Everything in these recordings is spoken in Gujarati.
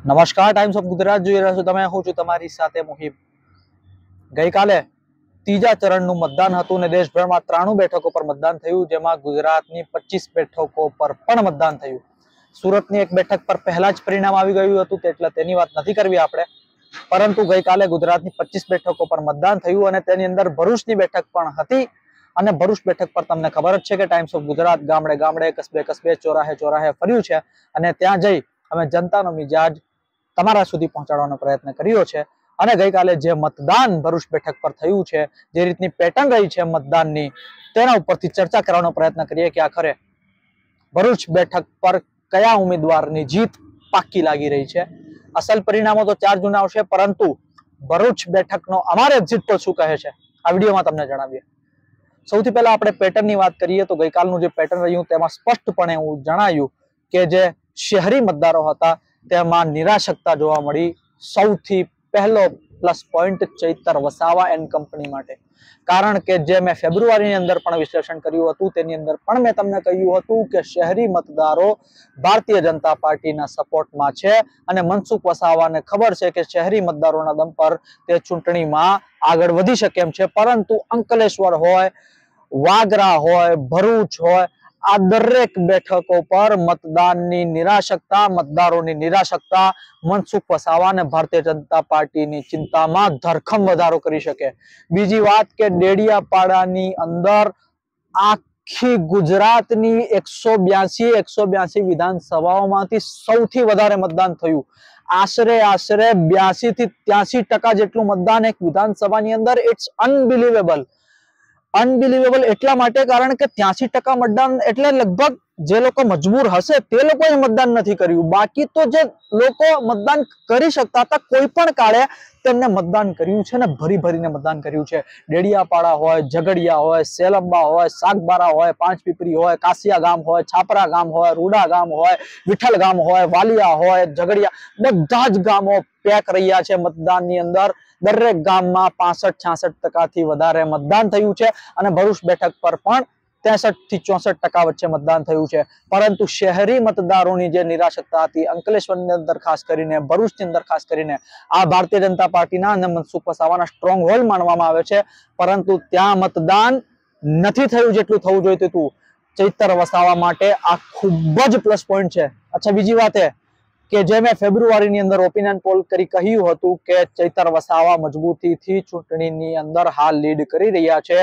નમસ્કાર, ટાઈમ્સ ઓફ ગુજરાત જોઈ રહ્યા છો તમે. હું છું તમારી સાથે મુહિબ. ગઈકાલે ત્રીજા ચરણનું મતદાન હતું અને દેશભરમાં 93 બેઠકો પર મતદાન થયું, જેમાં ગુજરાતની 25 બેઠકો પર પણ મતદાન થયું. સુરતની એક બેઠક પર પહેલા જ પરિણામ આવી ગયું હતું, એટલે તેની વાત નથી કરવી આપણે. પરંતુ ગઈકાલે ગુજરાતની 25 બેઠકો પર મતદાન થયું અને તેની અંદર ભરૂચની બેઠક પણ હતી. અને ભરૂચ બેઠક પર તમને ખબર જ છે કે ટાઈમ્સ ઓફ ગુજરાત ગામડે ગામડે, કસ્બે કસ્બે, ચોરાહે ચોરાહે ફર્યું છે અને ત્યાં જઈ અમે જનતાનો મિજાજ તમારા સુધી પહોંચાડવાનો પ્રયત્ન કર્યો છે. અને ગઈકાલે જે મતદાન ભરૂચ બેઠક પર થયું છે, જે રીતની પેટર્ન રહી છે મતદાનની, તેના ઉપરથી ચર્ચા કરવાનો પ્રયત્ન કરીએ કે આખરે ભરૂચ બેઠક પર કયા ઉમેદવારની જીત પાક્કી લાગી રહી છે. અસલ પરિણામો તો 4 જૂન આવશે, પરંતુ ભરૂચ બેઠકનો અમારે એક્ઝિટ પોલ શું કહે છે આ વિડીયોમાં તમને જણાવીએ. સૌથી પહેલા આપણે પેટર્નની વાત કરીએ તો ગઈકાલનું જે પેટર્ન રહ્યું તેમાં સ્પષ્ટપણે એવું જણાયું કે જે શહેરી મતદારો હતા તેમાં નિરાશકતા જોવા મળી. સૌથી પહેલો plus point Chaitar Vasava and company માટે, કારણ કે જે મેં ફેબ્રુઆરીની અંદર પણ વિશ્લેષણ કર્યું હતું તેની અંદર પણ મેં તમને કહ્યું હતું કે શહેરી મતદારો ભારતીય જનતા પાર્ટીના સપોર્ટમાં છે અને મનસુખ વસાવાને ખબર છે કે શહેરી મતદારોના દમ પર તે ચૂંટણીમાં આગળ વધી શકે એમ છે. પરંતુ અંકલેશ્વર હોય, વાગરા હોય, ભરૂચ હોય, આ દરેક બેઠકો પર મતદાનની નિરાશકતા, મતદારોની નિરાશકતા મનસુખ વસાવા અને ભારતીય જનતા પાર્ટીની ચિંતામાં ધરખમ વધારો કરી શકે. બીજી વાત કે ડેડિયાપાડાની અંદર આખી ગુજરાતની 182 વિધાનસભાઓમાંથી સૌથી વધારે મતદાન થયું. આશરે 82 થી 83% જેટલું મતદાન એક વિધાનસભાની અંદર. It's unbelievable. અનબિલીવેબલ એટલા માટે કારણ કે 83% મતદાન એટલે લગભગ જે લોકો મજબૂર હશે તે લોકોએ મતદાન નથી કર્યું. બાકી તો જે લોકો મતદાન કરી શકતા હતા કોઈ પણ કાળે તેમને મતદાન કર્યું છે ને ભરી ભરીને મતદાન કર્યું છે. ડેડિયાપાડા હોય, ઝઘડિયા હોય, સેલંબા હોય, સાગબારા હોય, પાંચપીપરી હોય, કાસિયા ગામ હોય, છાપરા ગામ હોય, રૂડા ગામ હોય, વિઠ્ઠલ ગામ હોય, વાલિયા હોય, ઝઘડિયા, બધા જ ગામો પેક રહ્યા છે મતદાનની અંદર. દરેક ગામમાં 65-66% થી વધારે મતદાન થયું છે અને ભરૂચ બેઠક પર પણ 63 થી 64% વચ્ચે મતદાન થયું છે. પરંતુ શહેરી મતદારોની જે નિરાશકતા હતી અંકલેશ્વરની અંદર ખાસ કરીને, ભરૂચની અંદર ખાસ કરીને, આ ભારતીય જનતા પાર્ટીના અને મનસુખ વસાવાના સ્ટ્રોંગ હોલ્ડ માનવામાં આવે છે. પરંતુ ત્યાં મતદાન નથી થયું જેટલું થવું જોઈતું હતું. ચૈતર વસાવા માટે આ ખૂબ જ પ્લસ પોઈન્ટ છે. અચ્છા, બીજી વાત એ કે જે મેં ફેબ્રુઆરીની અંદર ઓપિનિયન પોલ કરી કહ્યું હતું કે ચૈતર વસાવા મજબૂતીથી ચૂંટણીની અંદર હાલ લીડ કરી રહ્યા છે,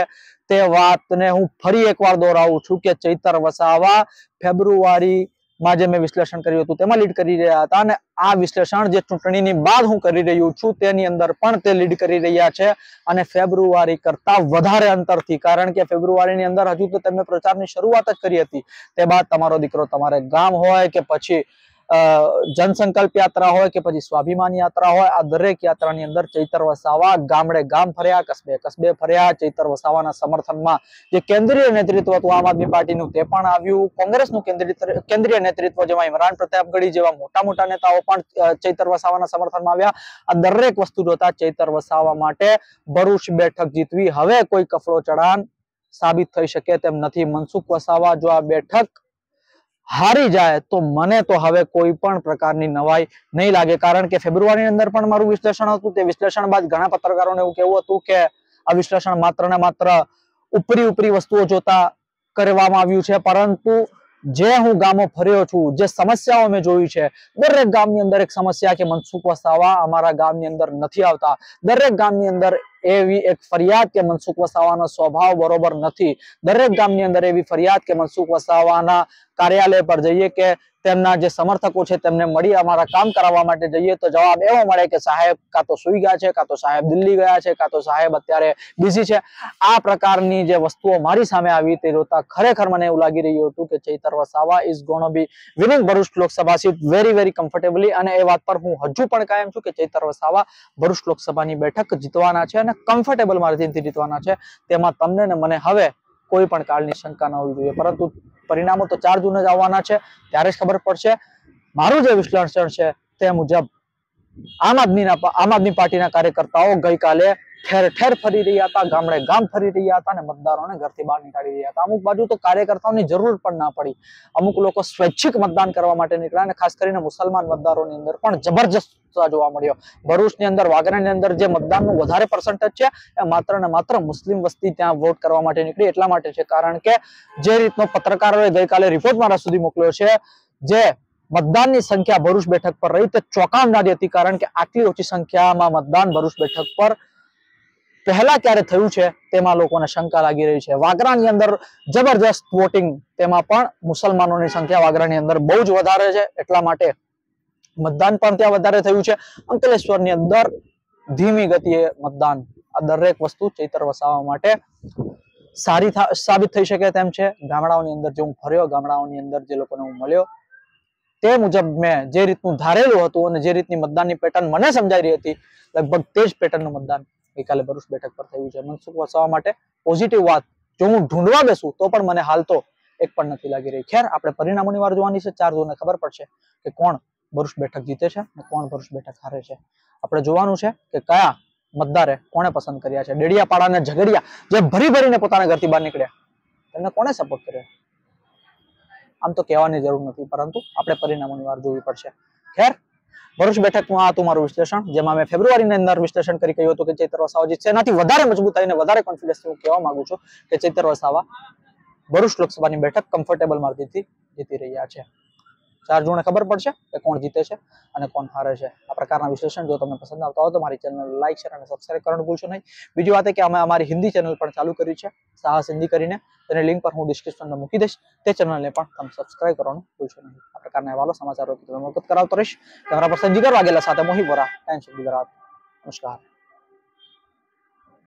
તે વાતને હું ફરી એકવાર દોહરાવું છું કે ચૈતર વસાવા ફેબ્રુઆરીમાં જે મેં વિશ્લેષણ કર્યું હતું તેમાં લીડ કરી રહ્યા હતા અને આ વિશ્લેષણ જે ચૂંટણીની બાદ હું કરી રહ્યું છું તેની અંદર પણ તે લીડ કરી રહ્યા છે અને ફેબ્રુઆરી કરતા વધારે અંતરથી. કારણ કે ફેબ્રુઆરીની અંદર હજુ તો તેમને પ્રચારની શરૂઆત જ કરી હતી. તે બાદ તમારો દીકરો તમારે ગામ હોય કે પછી જનસંકલ્પ યાત્રા હોય કે પછી સ્વાભિમાન યાત્રા હોય, આ દરેક યાત્રાની અંદર ચૈતર વસાવા ગામડે ગામ ફર્યા, કસ્બે કસ્બે ફર્યા. ચૈતર વસાવાના સમર્થનમાં જે કેન્દ્રીય નેતૃત્વ હતું આમ આદમી પાર્ટીનું તે પણ આવ્યું. કોંગ્રેસનું કેન્દ્રીય નેતૃત્વ જેમાં ઇમરાન પ્રતાપગઢી જેવા મોટા મોટા નેતાઓ પણ ચૈતર વસાવાના સમર્થનમાં આવ્યા. આ દરેક વસ્તુ જોતા ચૈતર વસાવા માટે ભરૂચ બેઠક જીતવી હવે કોઈ કફરો ચડાન સાબિત થઈ શકે તેમ નથી. મનસુખ વસાવા જો આ બેઠક હારી જાય તો મને તો હવે કોઈ પણ પ્રકારની નવાઈ નહીં લાગે. કારણ કે ફેબ્રુઆરીની અંદર પણ મારું વિશ્લેષણ હતું, તે વિશ્લેષણ બાદ ઘણા પત્રકારોને એવું કહેવું હતું કે આ વિશ્લેષણ માત્ર ને માત્ર ઉપરી વસ્તુઓ જોતા કરવામાં આવ્યું છે. પરંતુ જે હું ગામો ફર્યો છું, જે સમસ્યાઓ મેં જોઈ છે, દરેક ગામની અંદર એક સમસ્યા કે મનસુખ વસાવા અમારા ગામની અંદર નથી આવતા. દરેક ગામની અંદર એવી એક ફરિયાદ કે મનસુખ વસાવાનો સ્વભાવ બરોબર નથી. દરેક ગામની અંદર એવી ફરિયાદ કે મનસુખ વસાવાના કાર્યાલય પર જઈએ કે તેમના જે સમર્થકો છે તેમને મળી અમારા કામ કરાવવા માટે જઈએ તો જવાબ એવો મળે કે સાહેબ કાં તો સુઈ ગયા છે, કાં તો સાહેબ દિલ્હી ગયા છે, કાં તો સાહેબ અત્યારે બિઝી છે. આ પ્રકારની જે વસ્તુઓ મારી સામે આવી તે જોતા ખરેખર મને એવું લાગી રહ્યું હતું કે Chaitar Vasava is gonna be winning Bharuch Lok Sabha seat very comfortably. અને એ વાત પર હું હજુ પણ કાયમ છું કે ચૈતર વસાવા ભરૂચ લોકસભાની બેઠક જીતવાના છે અને કમ્ફર્ટેબલ માર્જિનથી જીતવાના છે. તેમાં તમને ને મને હવે કોઈ પણ કાળની શંકા ન હોવી જોઈએ. પરંતુ પરિણામો તો 4 જૂને જ આવવાના છે, ત્યારે જ ખબર પડશે. મારું જે વિશ્લેષણ છે તે મુજબ આમ આદમી પાર્ટીના કાર્યકર્તાઓ ગઈકાલે ઠેર ઠેર ફરી રહ્યા હતા, ગામડે ગામ ફરી રહ્યા હતા અને મતદારોને ઘરથી બહાર નીકાળી રહ્યા હતા. અમુક બાજુ તો કાર્યકર્તાઓની જરૂર પણ ના પડી. અમુક લોકો સ્વૈચ્છિક મતદાન કરવા માટે નીકળ્યા અને ખાસ કરીને મુસલમાન મતદારોની અંદર પણ જબરજસ્ત ઉત્સાહ જોવા મળ્યો. ભરૂચની અંદર, વાગરાની અંદર જે મતદાનનું વધારે પર્સન્ટેજ છે એ માત્ર ને માત્ર મુસ્લિમ વસ્તી ત્યાં વોટ કરવા માટે નીકળી એટલા માટે છે, કારણ કે જે રીતનો પત્રકારોએ ગઈકાલે રિપોર્ટ મારા સુધી મોકલ્યો છે, જે મતદાનની સંખ્યા ભરૂચ બેઠક પર રહી તે ચોંકાવનારી હતી, કારણ કે આટલી ઓછી સંખ્યામાં મતદાન ભરૂચ બેઠક પર પહેલા ક્યારે થયું છે તેમાં લોકોને શંકા લાગી રહી છે. વાગરાની અંદર જબરજસ્ત વોટિંગ, તેમાં પણ મુસલમાનોની સંખ્યા વાગરાની અંદર બહુ જ વધારે છે એટલા માટે મતદાન પણ ત્યાં વધારે થયું છે. અંકલેશ્વરની અંદર ધીમી ગતિએ મતદાન, આ દરેક વસ્તુ ચૈતર વસાવા માટે સારી સાબિત થઈ શકે તેમ છે. ગામડાઓની અંદર જે હું ફર્યો, ગામડાઓની અંદર જે લોકોને હું મળ્યો, તે મુજબ મેં જે રીતનું ધારેલું હતું અને જે રીતની મતદાનની પેટર્ન મને સમજાઈ રહી હતી, લગભગ તે જ પેટર્નનું મતદાન ગઈકાલે ભરૂચ બેઠક પર થયું છે. મનસુખ વસાવા માટે પોઝિટિવ વાત જો હું ઢૂંઢવા બેસું તો પણ મને હાલ તો એક પણ નથી લાગી રહી. ખેર, આપણે પરિણામોની વાર જોવાની છે. 4 જૂને ખબર પડશે કે કોણ ભરૂચ બેઠક જીતે છે અને કોણ ભરૂચ બેઠક હારે છે. આપણે જોવાનું છે કે કયા મતદારે કોણે પસંદ કર્યા છે. ડેડિયાપાડા અને ઝઘડિયા જે ભરી ભરીને પોતાના ઘરથી બહાર નીકળ્યા, તેમને કોણે સપોર્ટ કર્યો? આમ તો કહેવાની જરૂર નથી, પરંતુ આપણે પરિણામોની વાર જોવી પડશે. ખેર, ભરૂચ બેઠકનું આ હતું મારું વિશ્લેષણ, જેમાં મેં ફેબ્રુઆરીની અંદર વિશ્લેષણ કરી કહ્યું હતું કે ચૈતર વસાવા જીતશે. એનાથી વધારે મજબૂતાઈ અને વધારે કોન્ફિડન્સથી હું કહેવા માંગુ છું કે ચૈતર વસાવા ભરૂચ લોકસભાની બેઠક કમ્ફર્ટેબલ માર્જિનથી જીતી રહ્યા છે. 4 જૂને ખબર પડશે કે કોણ જીતે છે અને કોણ હારે છે. આ પ્રકારના વિશ્લેષણ જો તમને પસંદ આવતા હોય તો મારી ચેનલ લાઈક, શેર અને સબસ્ક્રાઇબ કરવાનું ભૂલશો નહીં. બીજી વાત એ કે અમે અમારી હિન્દી ચેનલ પણ ચાલુ કરી છે, સાહસ હિન્દી કરીને. તેની લિંક પર હું ડિસ્ક્રિપ્શનમાં મૂકી દઈશ. તે ચેનલને પણ તમે સબસ્ક્રાઇબ કરવાનું ભૂલશો નહીં. આ પ્રકારના અહેવાલો, સમાચારો તમે મદદ કરાવતો રહીશ. કેમેરા પર્સન જીગર વાઘેલા સાથે મોહિત વોરા, ટાઈમ્સ ઓફ ગુજરાત. નમસ્કાર.